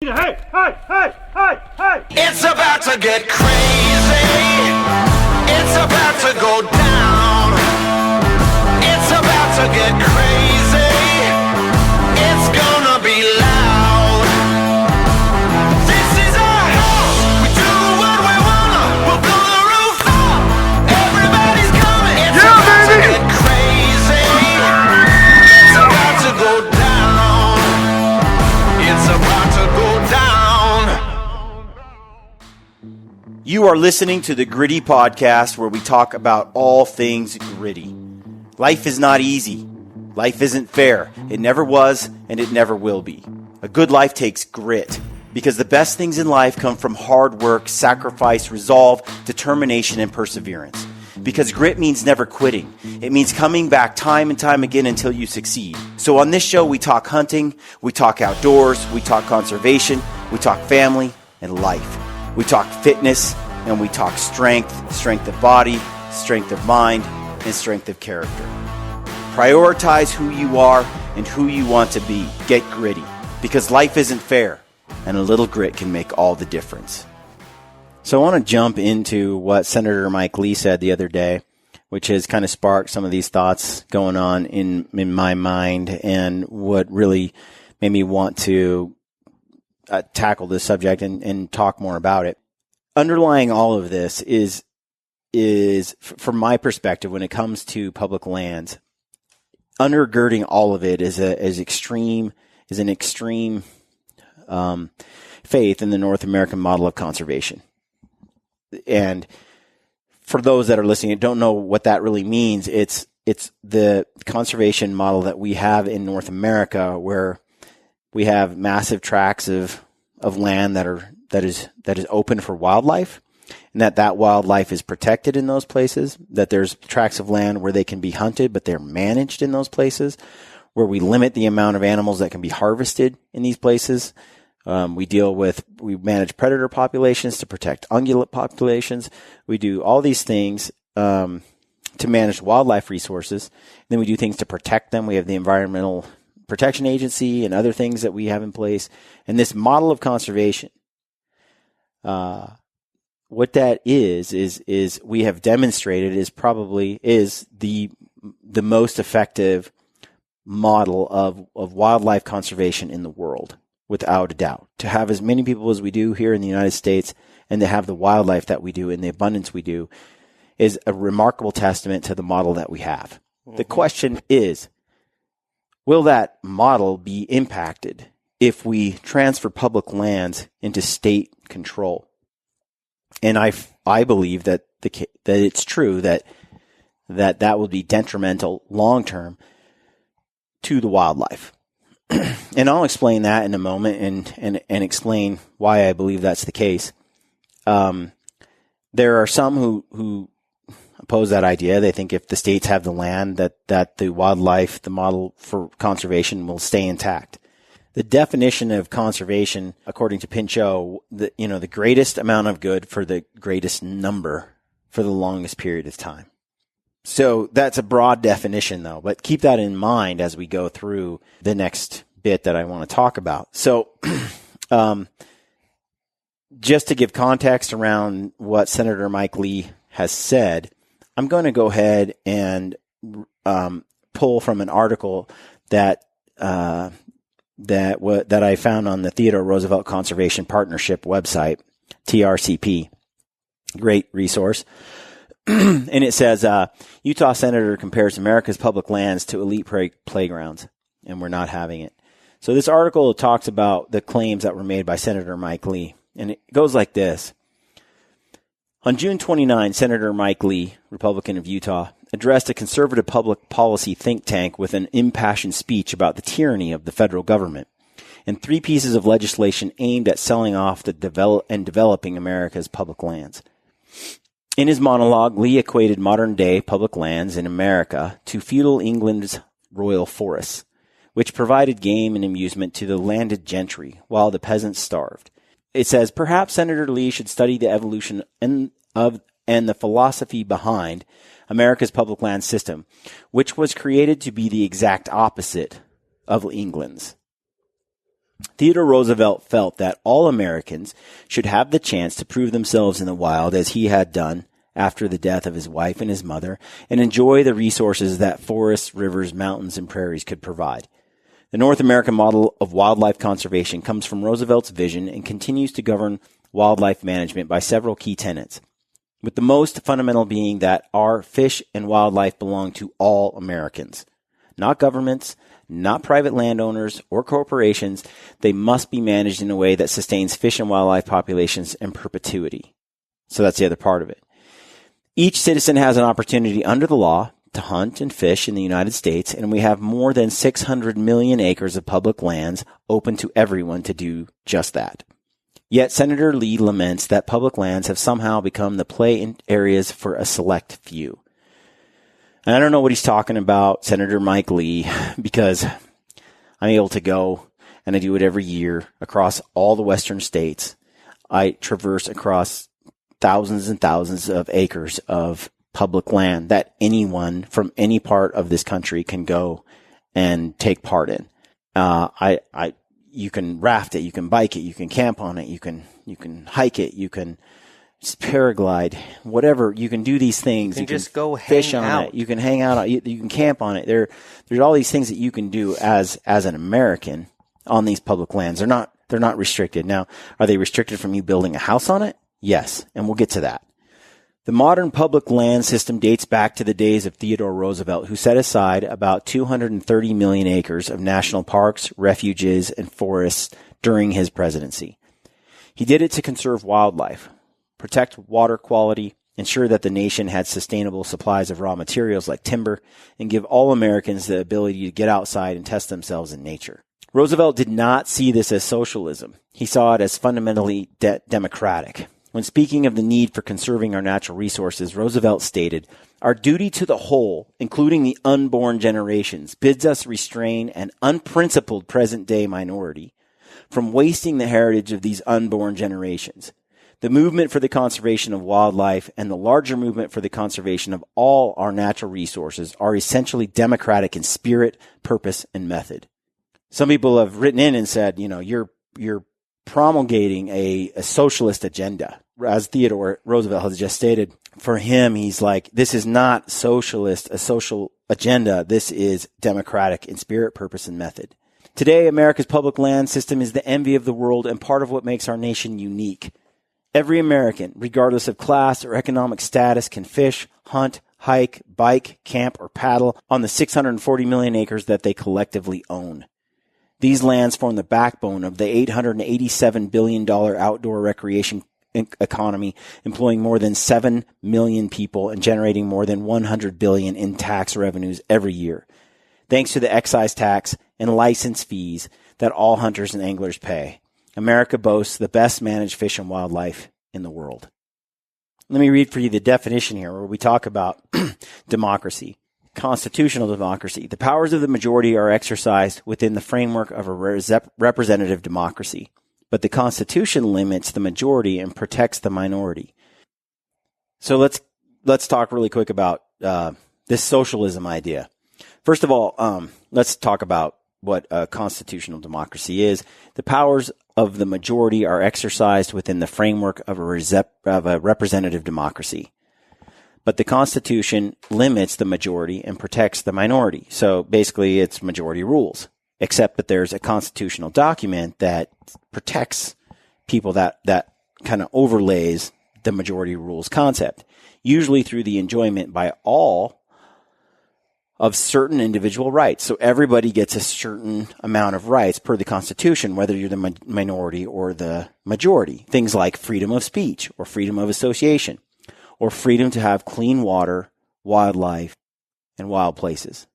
Hey, hey, hey, hey, hey! It's about to get crazy. It's about to go down. It's about to get crazy. It's gonna be loud. This is our house. We do what we wanna. We'll blow the roof up. Everybody's coming. It's about to get crazy. It's about to go down. It's about to go down. You are listening to the Gritty Podcast, where we talk about all things gritty. Life is not easy. Life isn't fair. It never was, and it never will be. A good life takes grit, because the best things in life come from hard work, sacrifice, resolve, determination, and perseverance. Because grit means never quitting. It means coming back time and time again until you succeed. So on this show, we talk hunting, we talk outdoors, we talk conservation, we talk family and life. We talk fitness, and we talk strength, strength of body, strength of mind, and strength of character. Prioritize who you are and who you want to be. Get gritty, because life isn't fair, and a little grit can make all the difference. So I want to jump into what Senator Mike Lee said the other day, which has kind of sparked some of these thoughts going on in my mind, and what really made me want to tackle this subject and talk more about it. Underlying all of this is from my perspective, when it comes to public lands, undergirding all of it is an extreme faith in the North American model of conservation. And for those that are listening and don't know what that really means, it's the conservation model that we have in North America, where we have massive tracts of land that is open for wildlife, and that wildlife is protected in those places, that there's tracts of land where they can be hunted, but they're managed in those places, where we limit the amount of animals that can be harvested in these places. We manage predator populations to protect ungulate populations. We do all these things to manage wildlife resources. And then we do things to protect them. We have the Environmental Protection Agency and other things that we have in place. And this model of conservation, what that is we have demonstrated is the most effective model of wildlife conservation in the world, without a doubt. To have as many people as we do here in the United States, and to have the wildlife that we do in the abundance we do, is a remarkable testament to the model that we have. Mm-hmm. The question is, will that model be impacted if we transfer public lands into state control? And I believe that it's true that would be detrimental long term to the wildlife. And I'll explain that in a moment and explain why I believe that's the case. There are some who oppose that idea. They think if the states have the land, that the wildlife, the model for conservation, will stay intact. The definition of conservation, according to Pinchot, the greatest amount of good for the greatest number for the longest period of time. So that's a broad definition, though, but keep that in mind as we go through the next bit that I want to talk about. So, just to give context around what Senator Mike Lee has said, I'm going to go ahead and pull from an article that I found on the Theodore Roosevelt Conservation Partnership website, TRCP. Great resource. And it says, Utah senator compares America's public lands to elite playgrounds, and we're not having it. So this article talks about the claims that were made by Senator Mike Lee, and it goes like this. On June 29, Senator Mike Lee, Republican of Utah, addressed a conservative public policy think tank with an impassioned speech about the tyranny of the federal government and 3 pieces of legislation aimed at selling off developing America's public lands. In his monologue, Lee equated modern-day public lands in America to feudal England's royal forests, which provided game and amusement to the landed gentry while the peasants starved. It says, perhaps Senator Lee should study the evolution and the philosophy behind America's public land system, which was created to be the exact opposite of England's. Theodore Roosevelt felt that all Americans should have the chance to prove themselves in the wild as he had done after the death of his wife and his mother, and enjoy the resources that forests, rivers, mountains, and prairies could provide. The North American model of wildlife conservation comes from Roosevelt's vision and continues to govern wildlife management by several key tenets, with the most fundamental being that our fish and wildlife belong to all Americans, not governments, not private landowners or corporations. They must be managed in a way that sustains fish and wildlife populations in perpetuity. So that's the other part of it. Each citizen has an opportunity under the law to hunt and fish in the United States, and we have more than 600 million acres of public lands open to everyone to do just that. Yet Senator Lee laments that public lands have somehow become the play areas for a select few. And I don't know what he's talking about, Senator Mike Lee, because I'm able to go, and I do it every year, across all the western states. I traverse across thousands and thousands of acres of public land that anyone from any part of this country can go and take part in. You can raft it, you can bike it, you can camp on it, you can hike it, you can paraglide, whatever. You can do these things. You can just go fish hang on out. it. You can hang out. You can camp on it. There's all these things that you can do as an American on these public lands. They're not restricted. Now, are they restricted from you building a house on it? Yes, and we'll get to that. The modern public land system dates back to the days of Theodore Roosevelt, who set aside about 230 million acres of national parks, refuges, and forests during his presidency. He did it to conserve wildlife, protect water quality, ensure that the nation had sustainable supplies of raw materials like timber, and give all Americans the ability to get outside and test themselves in nature. Roosevelt did not see this as socialism. He saw it as fundamentally democratic. When speaking of the need for conserving our natural resources, Roosevelt stated, "Our duty to the whole, including the unborn generations, bids us restrain an unprincipled present-day minority from wasting the heritage of these unborn generations. The movement for the conservation of wildlife and the larger movement for the conservation of all our natural resources are essentially democratic in spirit, purpose, and method." Some people have written in and said, you're promulgating a socialist agenda. As Theodore Roosevelt has just stated, for him, he's like, this is not socialist, a social agenda. This is democratic in spirit, purpose, and method. Today, America's public land system is the envy of the world and part of what makes our nation unique. Every American, regardless of class or economic status, can fish, hunt, hike, bike, camp, or paddle on the 640 million acres that they collectively own. These lands form the backbone of the $887 billion outdoor recreation economy, employing more than 7 million people and generating more than $100 billion in tax revenues every year, thanks to the excise tax and license fees that all hunters and anglers pay. America boasts the best managed fish and wildlife in the world. Let me read for you the definition here where we talk about democracy. Constitutional democracy. The powers of the majority are exercised within the framework of a representative democracy, but the Constitution limits the majority and protects the minority. So let's talk really quick about this socialism idea. First of all, let's talk about what a constitutional democracy is. The powers of the majority are exercised within the framework of a representative democracy. But the Constitution limits the majority and protects the minority. So basically, it's majority rules, except that there's a constitutional document that protects people that kind of overlays the majority rules concept, usually through the enjoyment by all of certain individual rights. So everybody gets a certain amount of rights per the Constitution, whether you're the minority or the majority. Things like freedom of speech or freedom of association, or freedom to have clean water, wildlife, and wild places.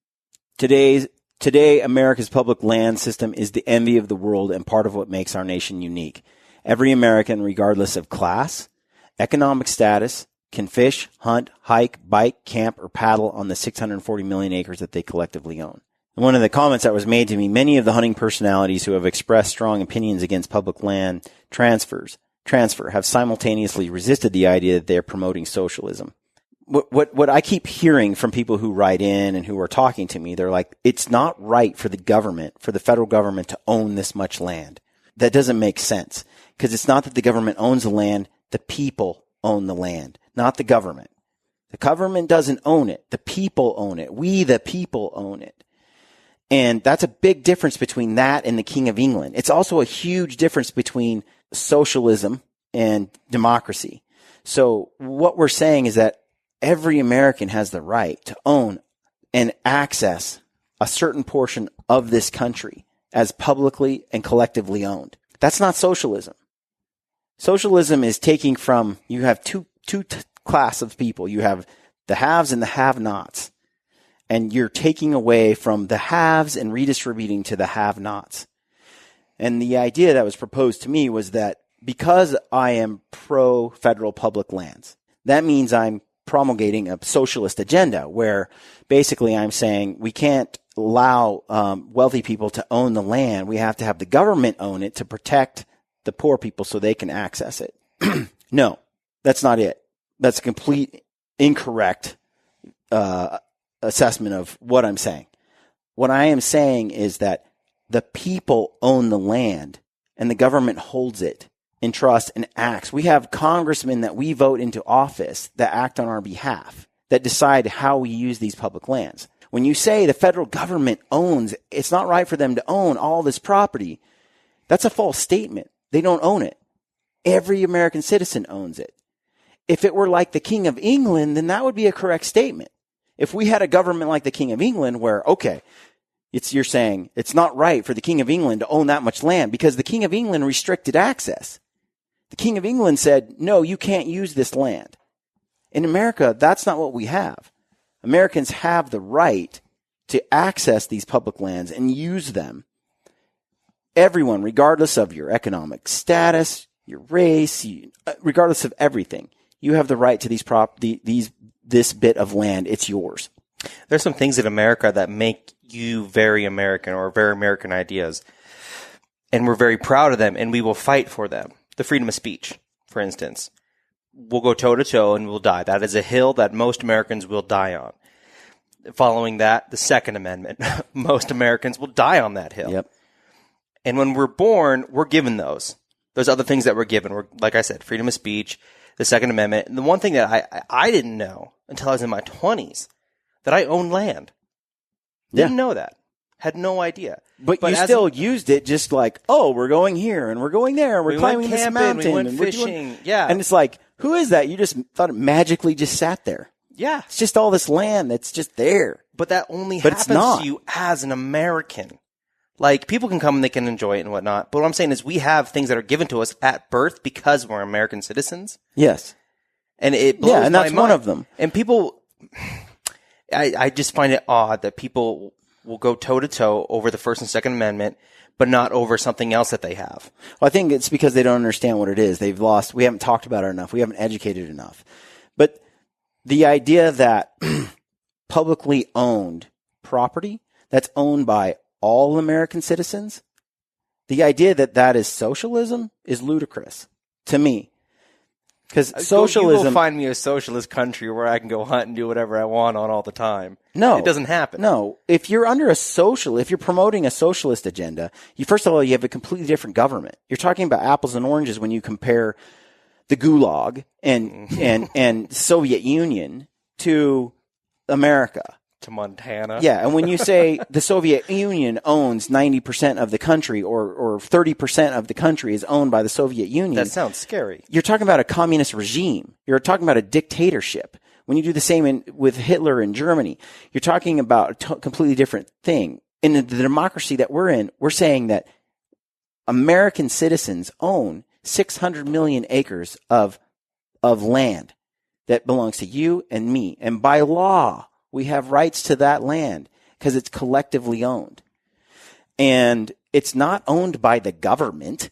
Today, America's public land system is the envy of the world and part of what makes our nation unique. Every American, regardless of class, economic status, can fish, hunt, hike, bike, camp, or paddle on the 640 million acres that they collectively own. And one of the comments that was made to me, many of the hunting personalities who have expressed strong opinions against public land transfer have simultaneously resisted the idea that they are promoting socialism. what I keep hearing from people who write in and who are talking to me, they're like, it's not right for the government, for the federal government to own this much land. That doesn't make sense, because it's not that the government owns the land. The people own the land, not the government. The government doesn't own it. The people own it. We, the people, own it. And that's a big difference between that and the King of England. It's also a huge difference between socialism and democracy. So what we're saying is that every American has the right to own and access a certain portion of this country as publicly and collectively owned. That's not socialism. Socialism is taking from, you have two class of people. You have the haves and the have-nots. And you're taking away from the haves and redistributing to the have-nots. And the idea that was proposed to me was that because I am pro-federal public lands, that means I'm promulgating a socialist agenda where basically I'm saying we can't allow wealthy people to own the land. We have to have the government own it to protect the poor people so they can access it. No, that's not it. That's a complete incorrect assessment of what I'm saying. What I am saying is that the people own the land and the government holds it in trust and acts. We have congressmen that we vote into office that act on our behalf, that decide how we use these public lands. When you say the federal government owns, it's not right for them to own all this property, that's a false statement. They don't own it. Every American citizen owns it. If it were like the King of England, then that would be a correct statement. If we had a government like the King of England where, okay, you're saying it's not right for the King of England to own that much land because the King of England restricted access. The King of England said, no, you can't use this land. In America, that's not what we have. Americans have the right to access these public lands and use them. Everyone, regardless of your economic status, your race, regardless of everything, you have the right to this bit of land. It's yours. There's some things in America that make you very American or very American ideas. And we're very proud of them and we will fight for them. The freedom of speech, for instance. We'll go toe to toe and we'll die. That is a hill that most Americans will die on. Following that, the Second Amendment. Most Americans will die on that hill. Yep. And when we're born, we're given those. Those other things that we're given. We're, like I said, freedom of speech, the Second Amendment. And the one thing that I didn't know until I was in my 20s, that I owned land. Didn't know that. Had no idea. But you still used it just like, oh, we're going here and we're going there and we're climbing went camping, this mountain. we went and fishing. Yeah. And it's like, who is that? You just thought it magically just sat there. Yeah. It's just all this land that's just there. But that only But it's happens not. to you as an American. Like, people can come and they can enjoy it and whatnot. But what I'm saying is we have things that are given to us at birth because we're American citizens. Yes. And it blows and that's my one mind. of them. And people, I just find it odd that people will go toe to toe over the First and Second Amendment, but not over something else that they have. Well, I think it's because they don't understand what it is. We haven't talked about it enough. We haven't educated enough. But the idea that publicly owned property that's owned by all American citizens, the idea that that is socialism is ludicrous to me. Because socialism... You will find me a socialist country where I can go hunt and do whatever I want on all the time. No. It doesn't happen. No. If you're if you're promoting a socialist agenda, first of all, you have a completely different government. You're talking about apples and oranges when you compare the Gulag and Soviet Union to America. To Montana. Yeah, and when you say the Soviet Union owns 90% of the country or 30% of the country is owned by the Soviet Union. That sounds scary. You're talking about a communist regime. You're talking about a dictatorship. When you do the same with Hitler in Germany, you're talking about a completely different thing. In the democracy that we're in, we're saying that American citizens own 600 million acres of land that belongs to you and me. And by law, we have rights to that land because it's collectively owned. And it's not owned by the government.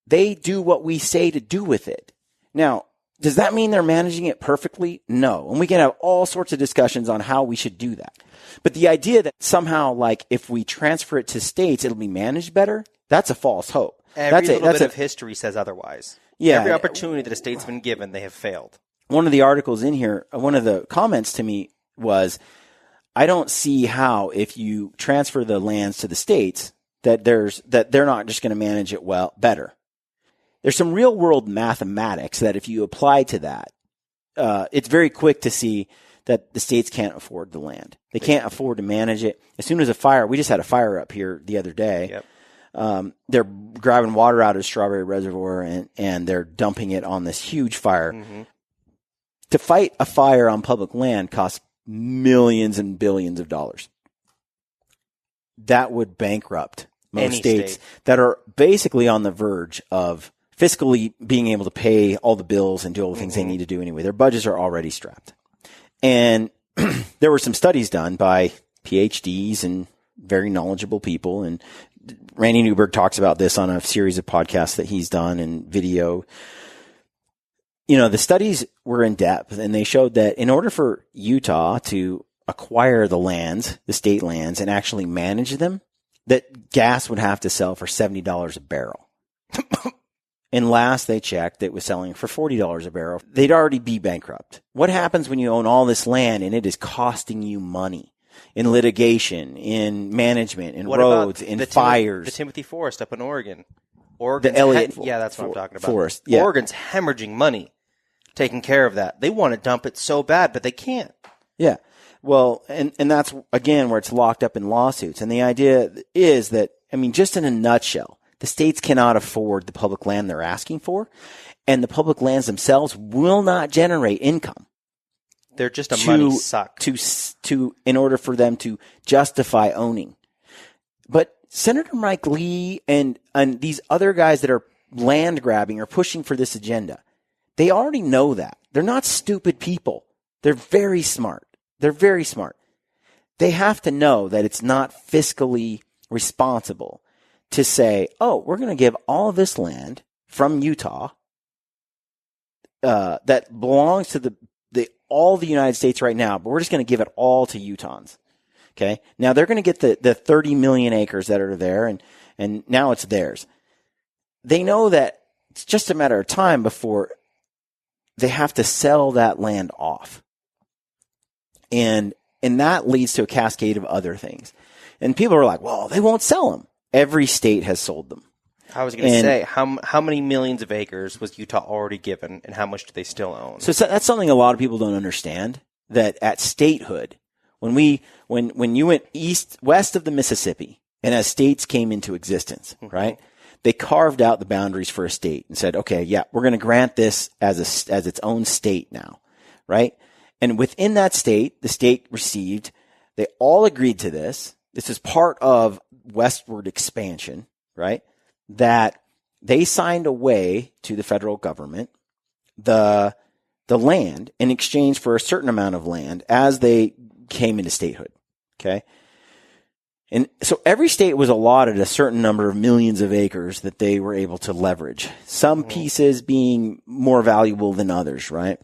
They do what we say to do with it. Now, does that mean they're managing it perfectly? No. And we can have all sorts of discussions on how we should do that. But the idea that somehow, like, if we transfer it to states, it'll be managed better, that's a false hope. Every little bit of history says otherwise. Yeah. Every opportunity that a state's been given, they have failed. one of the articles in here, one of the comments to me was, I don't see how, if you transfer the lands to the states, that they're not just going to manage it better. There's some real world mathematics that if you apply to that, it's very quick to see that the states can't afford the land. They can't afford to manage it. As soon as we just had a fire up here the other day. Yep. They're grabbing water out of Strawberry Reservoir and they're dumping it on this huge fire. Mm-hmm. To fight a fire on public land costs millions and billions of dollars. That would bankrupt most states that are basically on the verge of fiscally being able to pay all the bills and do all the things they need to do anyway. Their budgets are already strapped. And there were some studies done by PhDs and very knowledgeable people. And Randy Newberg talks about this on a series of podcasts that he's done and video. The studies were in depth, and they showed that in order for Utah to acquire the lands, the state lands, and actually manage them, that gas would have to sell for $70 a barrel. And last they checked, it was selling for $40 a barrel. They'd already be bankrupt. What happens when you own all this land and it is costing you money in litigation, in management, in roads, in fires? The Timothy Forest up in Oregon. The Elliott that's what I'm talking about. Forest. Yeah. Oregon's hemorrhaging money taking care of that. They want to dump it so bad, but they can't. Yeah. Well, and that's, again, where it's locked up in lawsuits. And the idea is that, just in a nutshell, the states cannot afford the public land they're asking for, and the public lands themselves will not generate income. They're just a money suck. In order for them to justify owning. But Senator Mike Lee and these other guys that are land grabbing are pushing for this agenda. They already know that. They're not stupid people. They're very smart. They have to know that it's not fiscally responsible to say, we're going to give all of this land from Utah that belongs to all the United States right now, but we're just going to give it all to Utahns. Okay. Now they're going to get the 30 million acres that are there, and now it's theirs. They know that it's just a matter of time before they have to sell that land off. And that leads to a cascade of other things. And people are like, well, they won't sell them. Every state has sold them. I was going to say, how many millions of acres was Utah already given, and how much do they still own? So that's something a lot of people don't understand, that at statehood, when you went west of the Mississippi, and as states came into existence, right, they carved out the boundaries for a state and said, okay, yeah, we're going to grant this as its own state now, right? And within that state, the state received, they all agreed to this. This is part of westward expansion, right? That they signed away to the federal government the land in exchange for a certain amount of land as they came into statehood. Okay. And so every state was allotted a certain number of millions of acres that they were able to leverage. Some pieces being more valuable than others, right?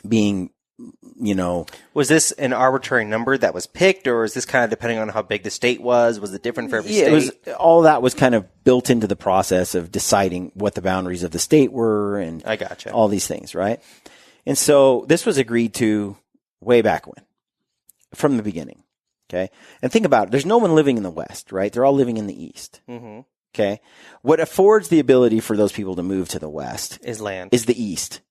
Being, Was this an arbitrary number that was picked, or is this kind of depending on how big the state was? Was it different for every state? All that was kind of built into the process of deciding what the boundaries of the state were, and I gotcha. All these things, right? And so this was agreed to way back when, from the beginning. Okay. And think about it. There's no one living in the West, right? They're all living in the East. Mm-hmm. Okay. What affords the ability for those people to move to the West is land. Is the East,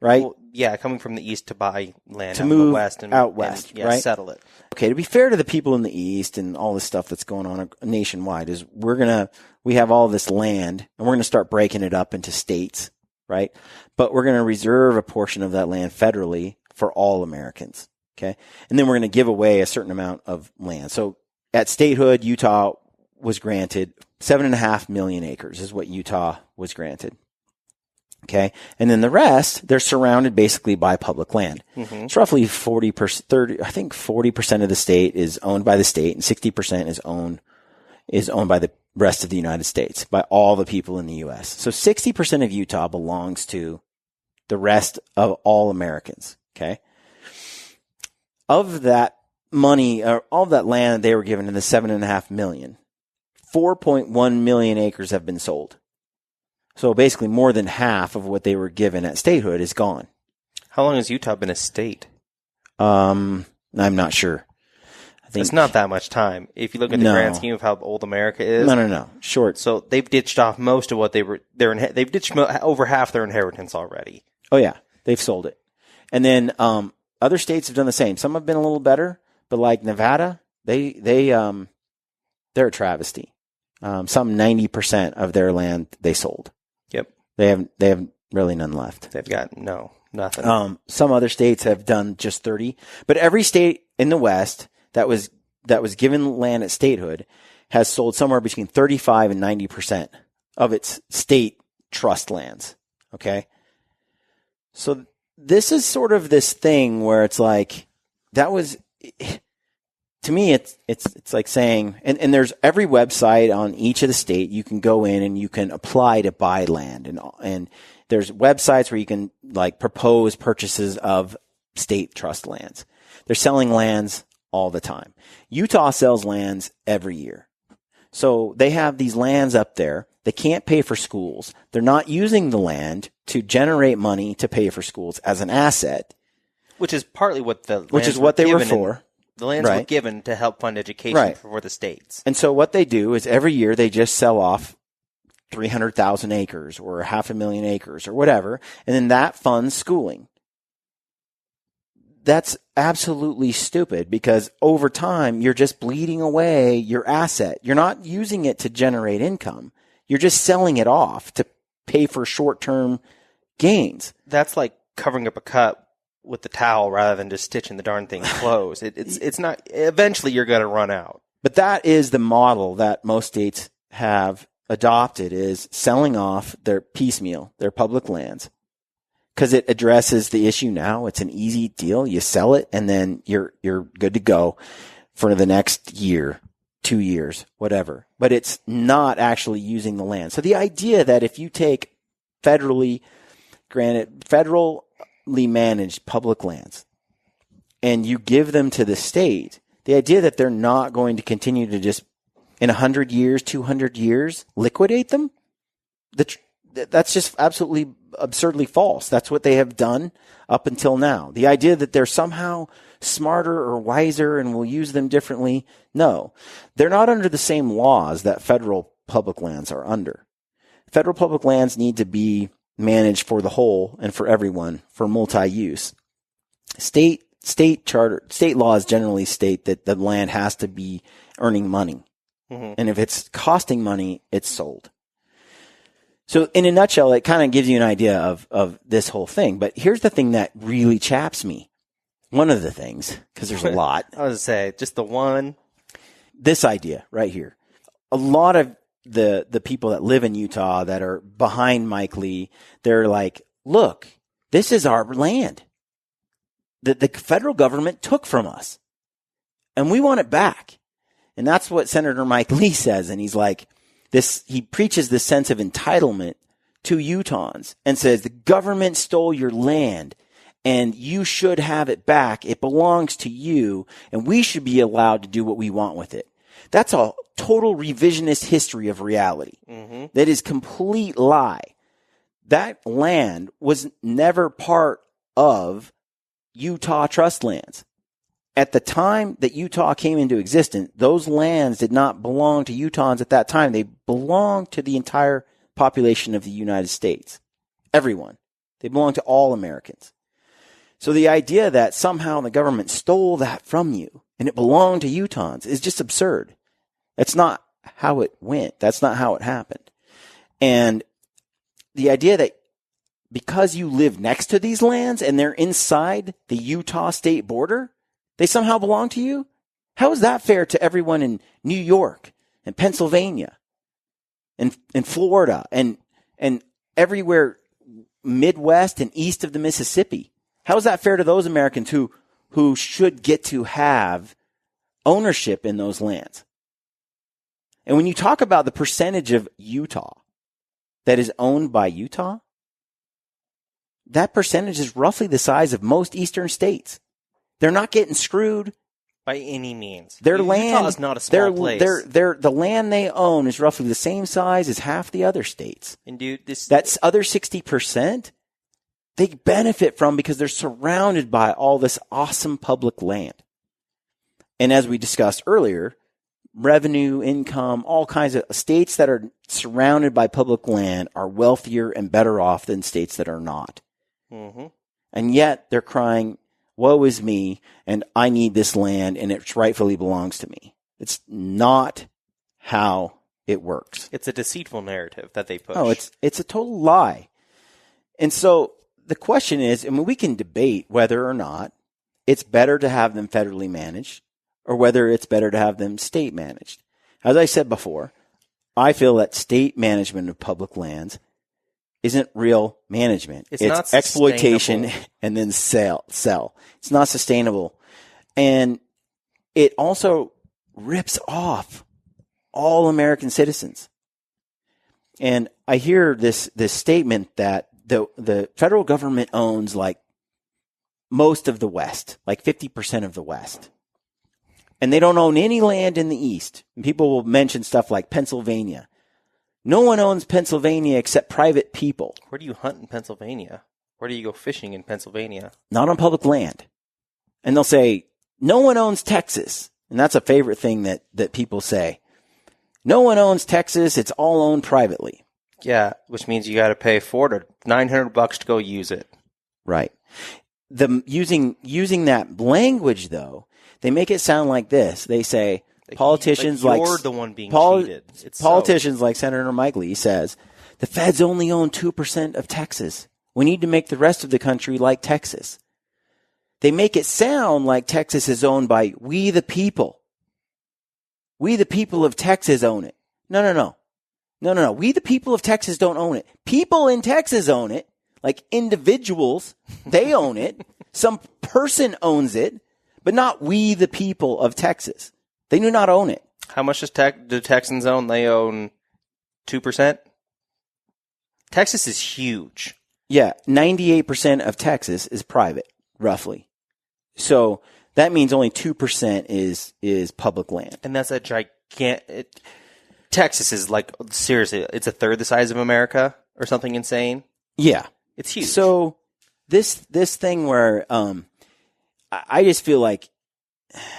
right? Well, yeah, coming from the East to buy land to move west and out west, and, right? Settle it. Okay. To be fair to the people in the East and all this stuff that's going on nationwide is we have all this land and we're going to start breaking it up into states, right? But we're going to reserve a portion of that land federally for all Americans. Okay. And then we're going to give away a certain amount of land. So at statehood, Utah was granted 7.5 million acres is what Utah was granted. Okay. And then the rest, they're surrounded basically by public land. Mm-hmm. It's roughly 40% of the state is owned by the state, and 60% is owned by the rest of the United States, by all the people in the U.S. So 60% of Utah belongs to the rest of all Americans. Okay. Of that money, or all of that land they were given in the 7.5 million, 4.1 million acres have been sold. So basically more than half of what they were given at statehood is gone. How long has Utah been a state? I'm not sure. I think It's not that much time. If you look at the grand scheme of how old America is. No. Short. So they've ditched off most of what they've ditched over half their inheritance already. Oh yeah, they've sold it. And then other states have done the same. Some have been a little better, but like Nevada, they're a travesty. Some 90% of their land they sold. Yep. They have really none left. They've got nothing. Some other states have done just 30, but every state in the West that was given land at statehood has sold somewhere between 35 and 90% of its state trust lands. Okay. So this is sort of this thing where it's like, that was, to me, it's like saying, and there's every website on each of the state, you can go in and you can apply to buy land, and there's websites where you can like propose purchases of state trust lands. They're selling lands all the time. Utah sells lands every year. So they have these lands up there. They can't pay for schools. They're not using the land to generate money to pay for schools as an asset. Which is partly what the they were for. The lands were given to help fund education for the states. And so what they do is every year they just sell off 300,000 acres or 500,000 acres or whatever, and then that funds schooling. That's absolutely stupid because over time you're just bleeding away your asset. You're not using it to generate income. You're just selling it off to pay for short-term gains. That's like covering up a cut with the towel rather than just stitching the darn thing closed. It's not. Eventually, you're going to run out. But that is the model that most states have adopted: is selling off their public lands, because it addresses the issue now. It's an easy deal. You sell it, and then you're good to go for the next year, 2 years, whatever. But it's not actually using the land. So the idea that if you take federally managed public lands and you give them to the state, the idea that they're not going to continue to just in 100 years, 200 years, liquidate them, that's just absolutely absurdly false. That's what they have done up until now. The idea that they're somehow smarter or wiser and will use them differently, no. They're not under the same laws that federal public lands are under. Federal public lands need to be managed for the whole and for everyone for multi-use. State laws generally state that the land has to be earning money. Mm-hmm. And if it's costing money, it's sold. So in a nutshell, it kind of gives you an idea of this whole thing. But here's the thing that really chaps me. One of the things, because there's a lot. I was going to say, just the one. This idea right here. A lot of the people that live in Utah that are behind Mike Lee, they're like, look, this is our land that the federal government took from us, and we want it back. And that's what Senator Mike Lee says. And he's like, he preaches this sense of entitlement to Utahns and says the government stole your land and you should have it back. It belongs to you and we should be allowed to do what we want with it. That's a total revisionist history of reality. Mm-hmm. That is complete lie. That land was never part of Utah trust lands. At the time that Utah came into existence, those lands did not belong to Utahns at that time. They belonged to the entire population of the United States. Everyone. They belong to all Americans. So the idea that somehow the government stole that from you and it belonged to Utahns is just absurd. That's not how it went. That's not how it happened. And the idea that because you live next to these lands and they're inside the Utah state border, they somehow belong to you? How is that fair to everyone in New York and Pennsylvania and Florida and everywhere Midwest and east of the Mississippi? How is that fair to those Americans who should get to have ownership in those lands? And when you talk about the percentage of Utah that is owned by Utah, that percentage is roughly the size of most eastern states. They're not getting screwed by any means. Their Utah land is not a small place. The land they own is roughly the same size as half the other states. And dude, that's other 60%. they benefit from because they're surrounded by all this awesome public land. And as we discussed earlier, revenue, income, all kinds of states that are surrounded by public land are wealthier and better off than states that are not. Mm-hmm. And yet they're crying, woe is me, and I need this land, and it rightfully belongs to me. It's not how it works. It's a deceitful narrative that they push. Oh, it's a total lie. And so the question is, I mean, we can debate whether or not it's better to have them federally managed or whether it's better to have them state managed. As I said before, I feel that state management of public lands isn't real management. It's not exploitation and then sell. It's not sustainable. And it also rips off all American citizens. And I hear this statement that the federal government owns like most of the West, like 50% of the West. And they don't own any land in the East. And people will mention stuff like Pennsylvania. No one owns Pennsylvania except private people. Where do you hunt in Pennsylvania? Where do you go fishing in Pennsylvania? Not on public land. And they'll say, no one owns Texas. And that's a favorite thing that people say. No one owns Texas. It's all owned privately. Yeah, which means you got to pay $400 to $900 to go use it. Right. Using that language, though, they make it sound like this. They say politicians you're the one being cheated. Politicians like Senator Mike Lee says, the feds only own 2% of Texas. We need to make the rest of the country like Texas. They make it sound like Texas is owned by we the people. We the people of Texas own it. No. We the people of Texas don't own it. People in Texas own it. Like individuals, they own it. Some person owns it, but not we the people of Texas. They do not own it. How much do Texans own? They own 2%? Texas is huge. Yeah, 98% of Texas is private, roughly. So that means only 2% is public land. And that's a gigantic... Texas is like, seriously, it's a third the size of America or something insane. Yeah. It's huge. So this thing where I just feel like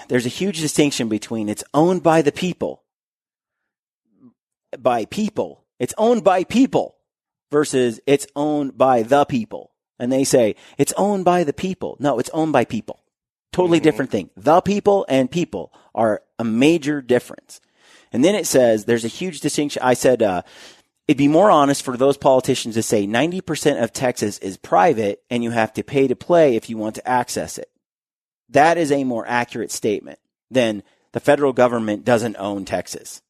there's a huge distinction between it's owned by the people, it's owned by people versus it's owned by the people. And they say it's owned by the people. No, it's owned by people. Totally different thing. The people and people are a major difference. And then it says there's a huge distinction. I said it'd be more honest for those politicians to say 90% of Texas is private and you have to pay to play if you want to access it. That is a more accurate statement than the federal government doesn't own Texas.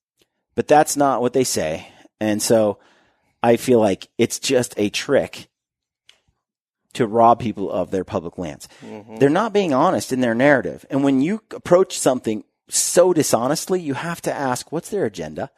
But that's not what they say. And so I feel like it's just a trick to rob people of their public lands. Mm-hmm. They're not being honest in their narrative. And when you approach something so dishonestly, you have to ask, what's their agenda?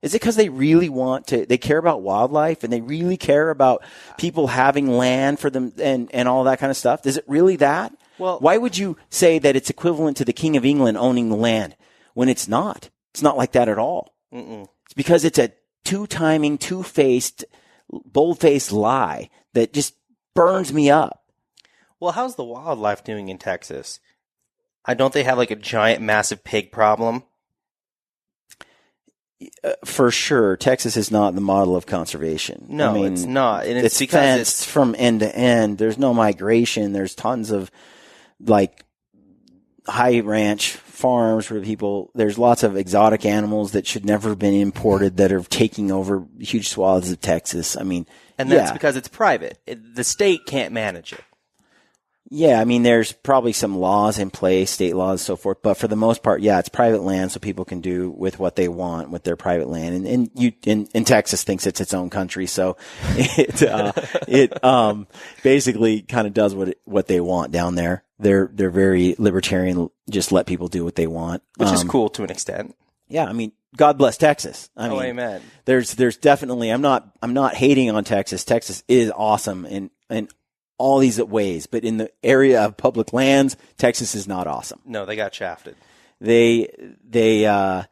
Is it because they really they care about wildlife and they really care about people having land for them and all that kind of stuff? Is it really that? Well, why would you say that it's equivalent to the King of England owning the land when it's not? It's not like that at all. It's because it's a two-faced, bold-faced lie that just burns me up. Well, how's the wildlife doing in Texas? Don't they have like a giant, massive pig problem? For sure, Texas is not the model of conservation. No, I mean, it's not. And it's fenced from end to end. There's no migration. There's tons of like high ranch farms where there's lots of exotic animals that should never have been imported that are taking over huge swaths of Texas. I mean, and that's because it's private. The state can't manage it. Yeah, I mean, there's probably some laws in place, state laws, so forth. But for the most part, yeah, it's private land, so people can do with what they want with their private land. And Texas thinks it's its own country, so it basically kind of does what they want down there. They're very libertarian, just let people do what they want, which is cool to an extent. Yeah, I mean, God bless Texas. I mean, amen. There's definitely I'm not hating on Texas. Texas is awesome and all these ways, but in the area of public lands, Texas is not awesome. No, they got shafted. And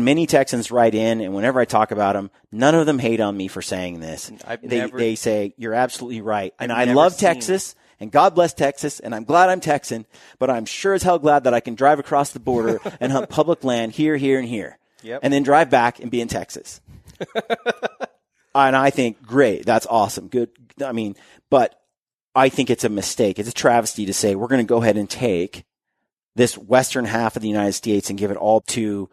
many Texans write in, and whenever I talk about them, none of them hate on me for saying this. They say, you're absolutely right. And I love Texas, and God bless Texas, and I'm glad I'm Texan, but I'm sure as hell glad that I can drive across the border and hunt public land here, here, and here. Yep. And then drive back and be in Texas. And I think, great, that's awesome. Good. I mean, but I think it's a mistake. It's a travesty to say we're going to go ahead and take this western half of the United States and give it all to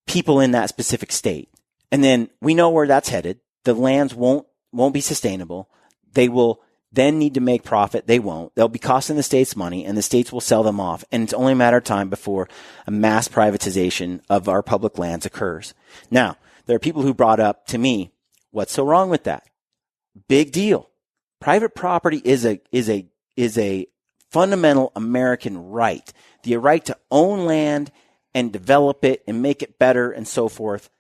people in that specific state. And then we know where that's headed. The lands won't be sustainable. They will then need to make profit. They won't. They'll be costing the states money, and the states will sell them off. And it's only a matter of time before a mass privatization of our public lands occurs. Now, there are people who brought up to me, what's so wrong with that? Big deal. Private property is a fundamental American right. The right to own land and develop it and make it better and so forth.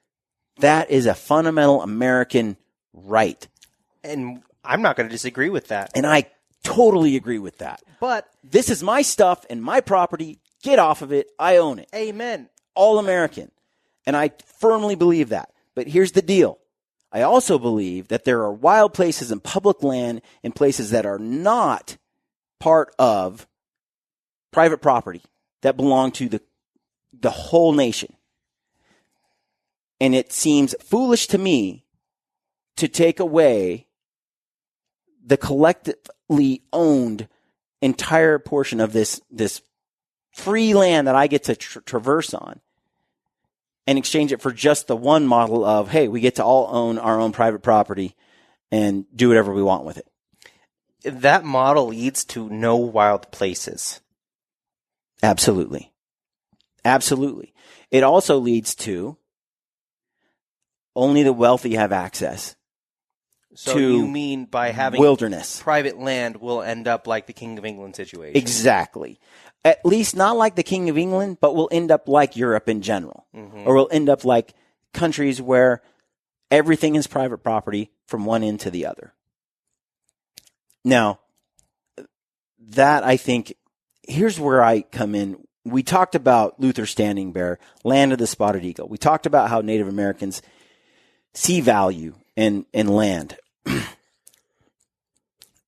That is a fundamental American right. And I'm not going to disagree with that. And I totally agree with that. But this is my stuff and my property. Get off of it. I own it. amen. All American. And I firmly believe that. But here's the deal. I also believe that there are wild places and public land in places that are not part of private property that belong to the whole nation. And it seems foolish to me to take away the collectively owned entire portion of this free land that I get to traverse on and exchange it for just the one model of, hey, we get to all own our own private property and do whatever we want with it. That model leads to no wild places. Absolutely. Absolutely. It also leads to only the wealthy have access. So to you mean by having wilderness. Private land will end up like the King of England situation? Exactly. At least not like the King of England, but we'll end up like Europe in general. Mm-hmm. Or we'll end up like countries where everything is private property from one end to the other. Now, that I think, here's where I come in. We talked about Luther's Standing Bear, Land of the Spotted Eagle. We talked about how Native Americans see value in land.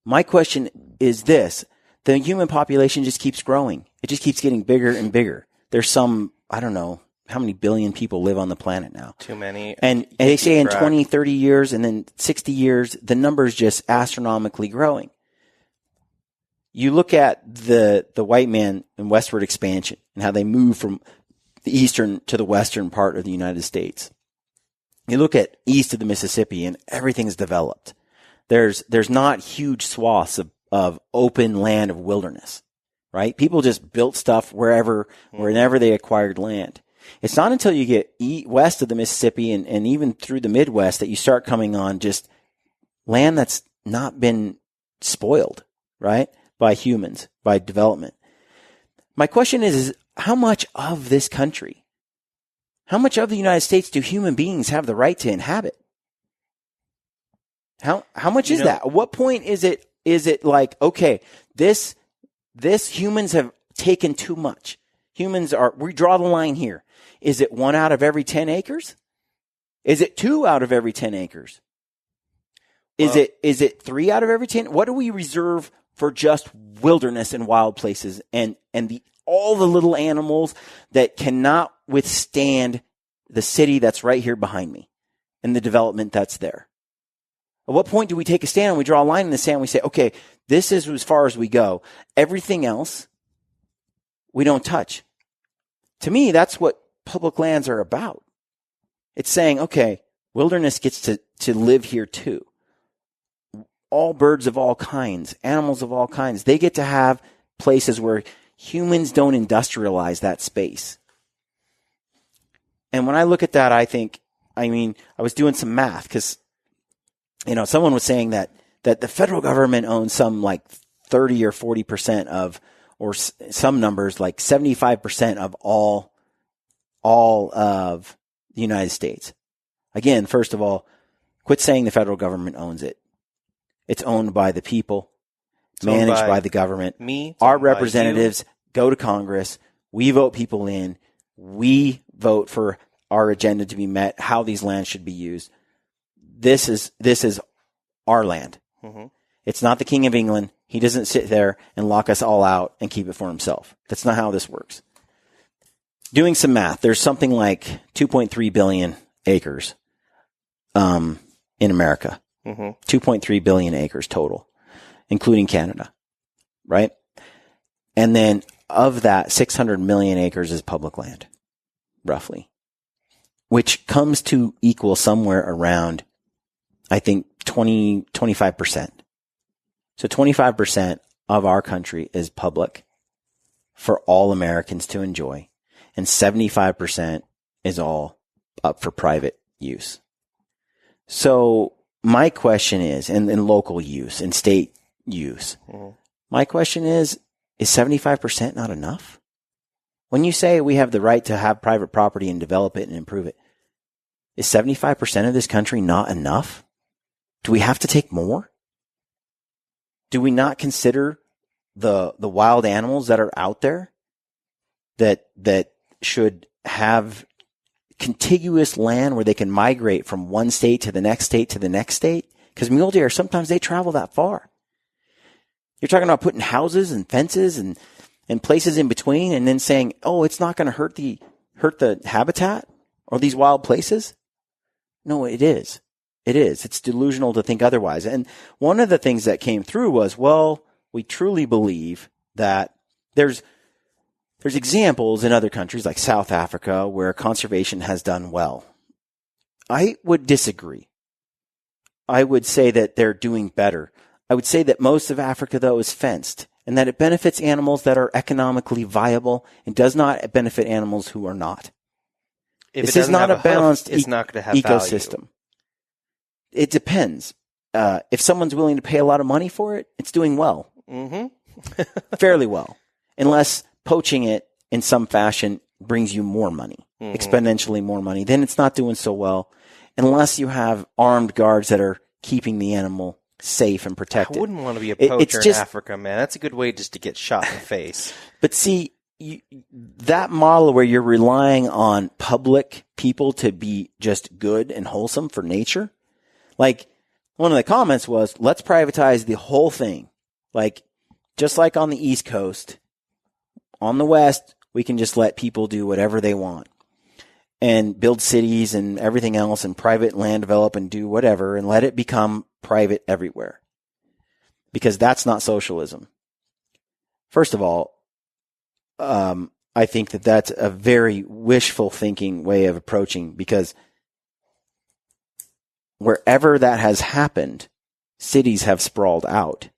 My question is this. The human population just keeps growing. It just keeps getting bigger and bigger. There's some, I don't know, how many billion people live on the planet now? Too many. And they say in 20, 30 years and then 60 years, the number is just astronomically growing. You look at the white man and westward expansion and how they move from the eastern to the western part of the United States. You look at east of the Mississippi and everything's developed. There's not huge swaths of open land of wilderness, right? People just built stuff whenever they acquired land. It's not until you get west of the Mississippi and even through the Midwest that you start coming on just land that's not been spoiled, right? By humans, by development. My question is how much of this country, how much of the United States do human beings have the right to inhabit? How much is that? At what point is it like, okay, this humans have taken too much. We draw the line here. Is it 1 out of every 10 acres? Is it 2 out of every 10 acres? Is it 3 out of every 10? What do we reserve for just wilderness and wild places and all the little animals that cannot withstand the city that's right here behind me and the development that's there? At what point do we take a stand and we draw a line in the sand and we say, okay, this is as far as we go. Everything else we don't touch. To me, that's what public lands are about. It's saying, okay, wilderness gets to live here too. All birds of all kinds, animals of all kinds, they get to have places where humans don't industrialize that space. And when I look at that, I was doing some math because, someone was saying that the federal government owns some like 30 or 40% of, or some numbers like 75% of all of the United States. Again, first of all, quit saying the federal government owns it. It's owned by the people, managed by the government. Me, our representatives go to Congress. We vote people in. We vote for our agenda to be met, how these lands should be used. This is our land. Mm-hmm. It's not the King of England. He doesn't sit there and lock us all out and keep it for himself. That's not how this works. Doing some math, there's something like 2.3 billion acres in America. Mm-hmm. 2.3 billion acres total, including Canada, right? And then of that, 600 million acres is public land, roughly, which comes to equal somewhere around, I think, 25%. So 25% of our country is public for all Americans to enjoy, and 75% is all up for private use. So my question is, and local use and state use, my question is 75% not enough? When you say we have the right to have private property and develop it and improve it, is 75% of this country not enough? Do we have to take more? Do we not consider the wild animals that are out there that should have contiguous land where they can migrate from one state to the next state to the next state? Because mule deer, sometimes they travel that far. You're talking about putting houses and fences and places in between and then saying, oh, it's not going to hurt the habitat or these wild places. No, it is. It is. It's delusional to think otherwise. And one of the things that came through was, well, we truly believe that there's examples in other countries like South Africa where conservation has done well. I would disagree. I would say that they're doing better. I would say that most of Africa, though, is fenced and that it benefits animals that are economically viable and does not benefit animals who are not. This is not a balanced it's not going to have ecosystem. Value. It depends. If someone's willing to pay a lot of money for it, it's doing well. Mm-hmm. Fairly well. Unless poaching it in some fashion brings you more money, exponentially more money, then it's not doing so well. Unless you have armed guards that are keeping the animal safe and protected. I wouldn't want to be a poacher in Africa, man. That's a good way just to get shot in the face. But see, that model where you're relying on public people to be just good and wholesome for nature, like one of the comments was, let's privatize the whole thing. Like, just like on the East Coast, on the West, we can just let people do whatever they want and build cities and everything else and private land develop and do whatever and let it become private everywhere. Because that's not socialism. First of all, I think that that's a very wishful thinking way of approaching, because wherever that has happened, cities have sprawled out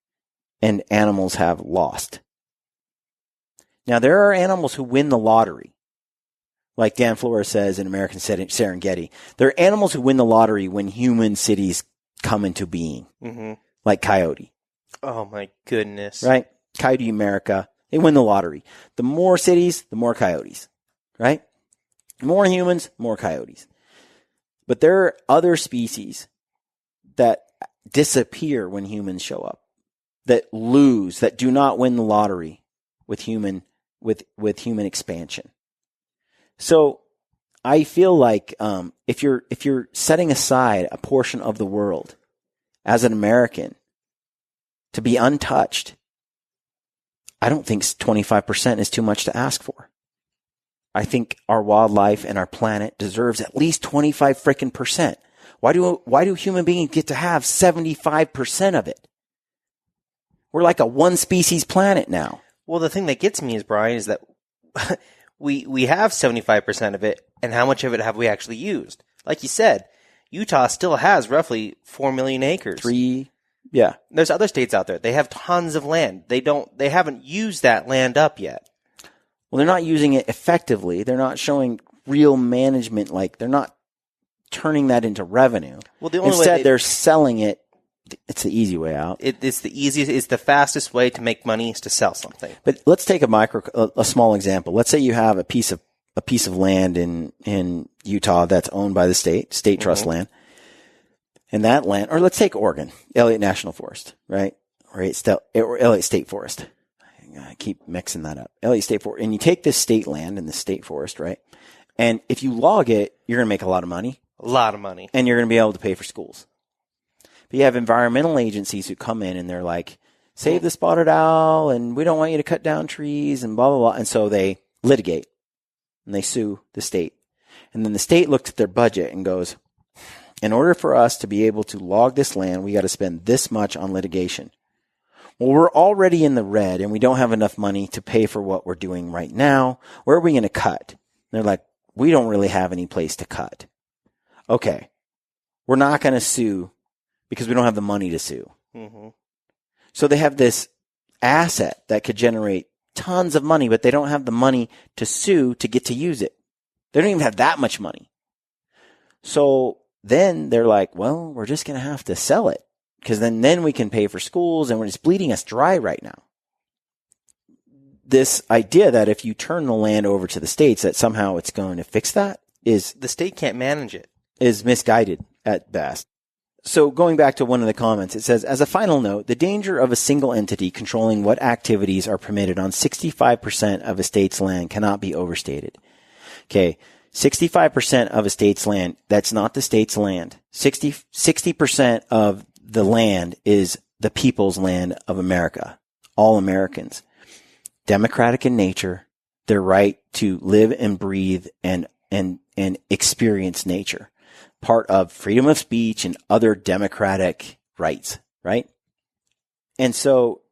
and animals have lost. Now, there are animals who win the lottery. Like Dan Flores says in American Serengeti, there are animals who win the lottery when human cities come into being, like coyote. Oh, my goodness. Right? Coyote America. They win the lottery. The more cities, the more coyotes. Right? More humans, more coyotes. But there are other species that disappear when humans show up, that lose, that do not win the lottery with human expansion. So I feel like if you're setting aside a portion of the world as an American to be untouched, I don't think 25% is too much to ask for. I think our wildlife and our planet deserves at least 25 frickin' percent. Why do human beings get to have 75% of it? We're like a one species planet now. Well, the thing that gets me is, Brian, is that we have 75% of it, and how much of it have we actually used? Like you said, Utah still has roughly 4 million acres. Yeah. There's other states out there. They have tons of land. They haven't used that land up yet. Well, they're not using it effectively. They're not showing real management. Like, they're not turning that into revenue. Well, Instead, they're selling it. It's the easy way out. It's the easiest. It's the fastest way to make money is to sell something. But let's take a small example. Let's say you have a piece of land in Utah that's owned by the state trust land, and that land, or let's take Oregon, Elliott National Forest, right, or Elliott State Forest. I keep mixing that up. Elliott State Forest. And you take this state land and the state forest, right? And if you log it, you're going to make a lot of money. A lot of money. And you're going to be able to pay for schools. But you have environmental agencies who come in and they're like, save the spotted owl, and we don't want you to cut down trees, and blah, blah, blah. And so they litigate, and they sue the state. And then the state looks at their budget and goes, in order for us to be able to log this land, we got to spend this much on litigation. Well, we're already in the red, and we don't have enough money to pay for what we're doing right now. Where are we going to cut? And they're like, we don't really have any place to cut. Okay, we're not going to sue because we don't have the money to sue. Mm-hmm. So they have this asset that could generate tons of money, but they don't have the money to sue to get to use it. They don't even have that much money. So then they're like, well, we're just going to have to sell it because then we can pay for schools, and it's bleeding us dry right now. This idea that if you turn the land over to the states, that somehow it's going to fix that is The state can't manage it. is misguided at best. So going back to one of the comments, it says, as a final note, the danger of a single entity controlling what activities are permitted on 65% of a state's land cannot be overstated. Okay, 65% of a state's land, that's not the state's land. 60% of the land is the people's land of America, all Americans. Democratic in nature, their right to live and breathe and experience nature. Part of freedom of speech and other democratic rights, right? And so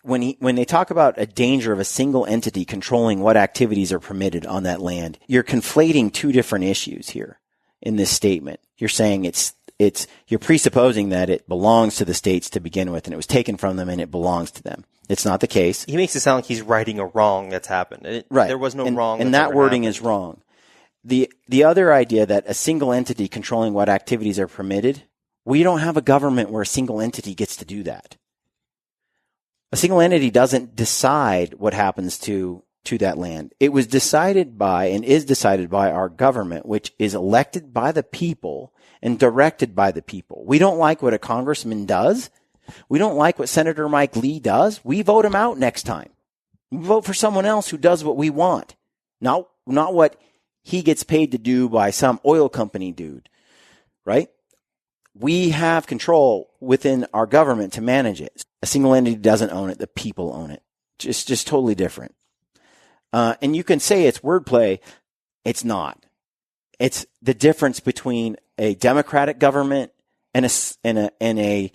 when they talk about a danger of a single entity controlling what activities are permitted on that land, you're conflating two different issues here in this statement. You're saying you're presupposing that it belongs to the states to begin with, and it was taken from them and it belongs to them. It's not the case. He makes it sound like he's righting a wrong that's happened. Right. There was no and, wrong. And that's that ever wording happened. is wrong. The other idea that a single entity controlling what activities are permitted, we don't have a government where a single entity gets to do that. A single entity doesn't decide what happens to that land. It was decided by and is decided by our government, which is elected by the people and directed by the people. We don't like what a congressman does. We don't like what Senator Mike Lee does. We vote him out next time. We vote for someone else who does what we want. Not what he gets paid to do by some oil company dude, right? We have control within our government to manage it. A single entity doesn't own it. The people own it. Just totally different. And you can say it's wordplay. It's not. It's the difference between a democratic government and a